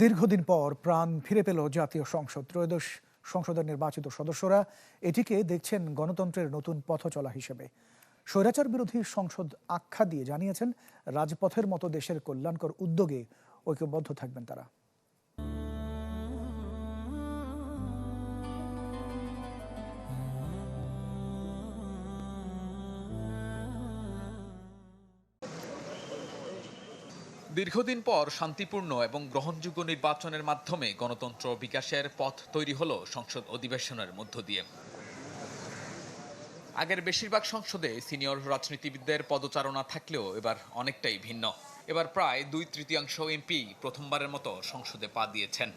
দীর্ঘদিন পর প্রাণ ফিরে পেল জাতীয় সংসদ। ত্রয়োদশ সংসদের নির্বাচিত সদস্যরা এটিকে দেখছেন গণতন্ত্রের নতুন পথচলা হিসেবে। স্বৈরাচার বিরোধী সংসদ আখ্যা দিয়ে জানিয়েছেন, রাজপথের মতো দেশের কল্যাণকর উদ্যোগে ঐক্যবদ্ধ থাকবেন তারা। দীর্ঘদিন পর শান্তিপূর্ণ এবং গ্রহণযোগ্য নির্বাচনের মাধ্যমে গণতন্ত্র বিকাশের পথ তৈরি হলো সংসদ অধিবেশনের মধ্য দিয়ে। আগের বেশিরভাগ সংসদে সিনিয়র রাজনীতিবিদদের পদচারণা থাকলেও এবার অনেকটাই ভিন্ন। এবার প্রায় 2/3 এমপি প্রথমবারের মতো সংসদে পা দিয়েছেন।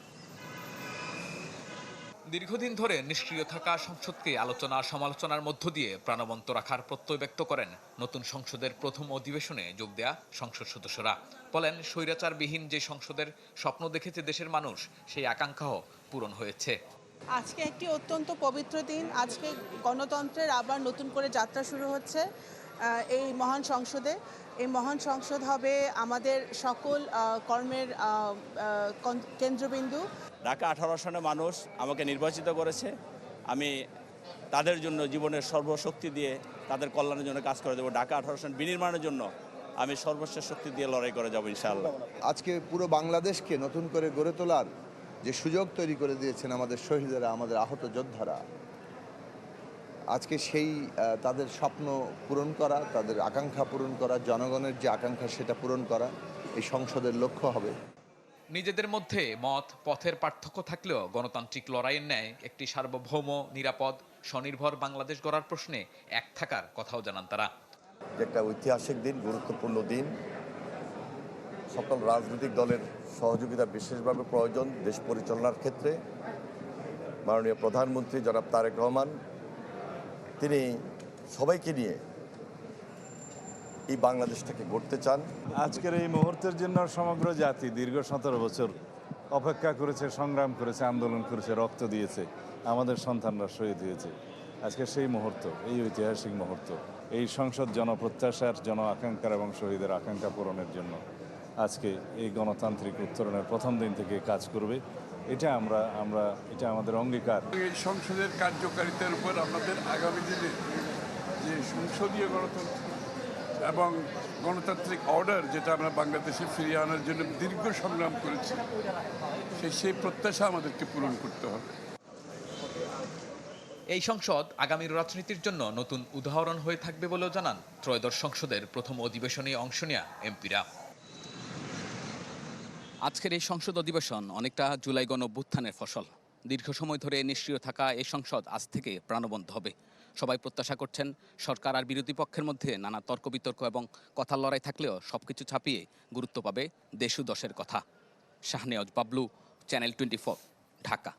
দীর্ঘদিন ধরে নিষ্ক্রিয় থাকা সংসদকে আলোচনা সমালোচনার মধ্য দিয়ে প্রাণবন্ত রাখার প্রত্যয় ব্যক্ত করেন নতুন সংসদের প্রথম অধিবেশনে যোগ দেয়া সংসদ সদস্যরা। বলেন, স্বৈরাচারবিহীন যে সংসদের স্বপ্ন দেখেছে দেশের মানুষ, সেই আকাঙ্ক্ষাও পূরণ হয়েছে। আজকে একটি অত্যন্ত পবিত্র দিন। আজকে গণতন্ত্রের আবার নতুন করে যাত্রা শুরু হচ্ছে এই মহান সংসদে। এই মহান সংসদ হবে আমাদের সকল কর্মের কেন্দ্রবিন্দু। ঢাকা 18 আসনের মানুষ আমাকে নির্বাচিত করেছে। আমি তাদের জন্য জীবনের সর্বশক্তি দিয়ে তাদের কল্যাণের জন্য কাজ করে দেবো। ঢাকা 18 আসন বিনির্মাণের জন্য আমি সর্বশেষ শক্তি দিয়ে লড়াই করে যাব ইনশাআল্লাহ। আজকে পুরো বাংলাদেশকে নতুন করে গড়ে তোলার যে সুযোগ তৈরি করে দিয়েছেন আমাদের শহীদেরা, আমাদের আহত যোদ্ধারা, আজকে সেই তাদের স্বপ্ন পূরণ করা, তাদের আকাঙ্ক্ষা পূরণ করা, জনগণের যে আকাঙ্ক্ষা সেটা পূরণ করা এই সংসদের লক্ষ্য হবে। নিজেদের মধ্যে মত পথের পার্থক্য থাকলেও গণতান্ত্রিক লড়াইয়ের ন্যায় একটি সার্বভৌম, নিরাপদ, স্বনির্ভর বাংলাদেশ গড়ার প্রশ্নে এক থাকার কথাও জানান তারা। একটা ঐতিহাসিক দিন, গুরুত্বপূর্ণ দিন। সকল রাজনৈতিক দলের সহযোগিতা বিশেষভাবে প্রয়োজন দেশ পরিচালনার ক্ষেত্রে। মাননীয় প্রধানমন্ত্রী জনাব তারেক রহমান, তিনি সবাইকে নিয়ে এই বাংলাদেশটাকে গড়তে চান। আজকের এই মুহূর্তের জন্য সমগ্র জাতি দীর্ঘ 17 বছর অপেক্ষা করেছে, সংগ্রাম করেছে, আন্দোলন করেছে, রক্ত দিয়েছে, আমাদের সন্তানরা শহীদ হয়েছে। আজকে সেই মুহূর্ত, এই ঐতিহাসিক মুহূর্ত, এই সংসদ জনপ্রত্যাশার, জন আকাঙ্ক্ষার এবং শহীদের আকাঙ্ক্ষা পূরণের জন্য আজকে এই গণতান্ত্রিক উত্তরণের প্রথম দিন থেকে কাজ করবে। এটা এটা আমাদের অঙ্গীকার। এই সংসদের কার্যকারিতার উপর আমাদের আগামী দিনে যে সংসদীয় গণতন্ত্র এবং গণতান্ত্রিক অর্ডার, যেটা আমরা বাংলাদেশে ফিরিয়ে আনার জন্য দীর্ঘ সংগ্রাম করেছি, সেই প্রত্যাশা আমাদেরকে পূরণ করতে হবে। এই সংসদ আগামীর রাজনীতির জন্য নতুন উদাহরণ হয়ে থাকবে বলেও জানান ত্রয়োদশ সংসদের প্রথম অধিবেশনে অংশ নেয়া এমপিরা। আজকের এই সংসদ অধিবেশন অনেকটা জুলাই গণঅভ্যুত্থানের ফসল। দীর্ঘ সময় ধরে নিষ্ক্রিয় থাকা এই সংসদ আজ থেকে প্রাণবন্ত হবে। সবাই প্রত্যাশা করছেন, সরকার আর বিরোধী পক্ষের মধ্যে নানা তর্ক বিতর্ক এবং কথার লড়াই থাকলেও সবকিছু ছাপিয়ে গুরুত্ব পাবে দেশ ও দশের কথা। শাহনেওয়াজ বাবলু, চ্যানেল 24, ঢাকা।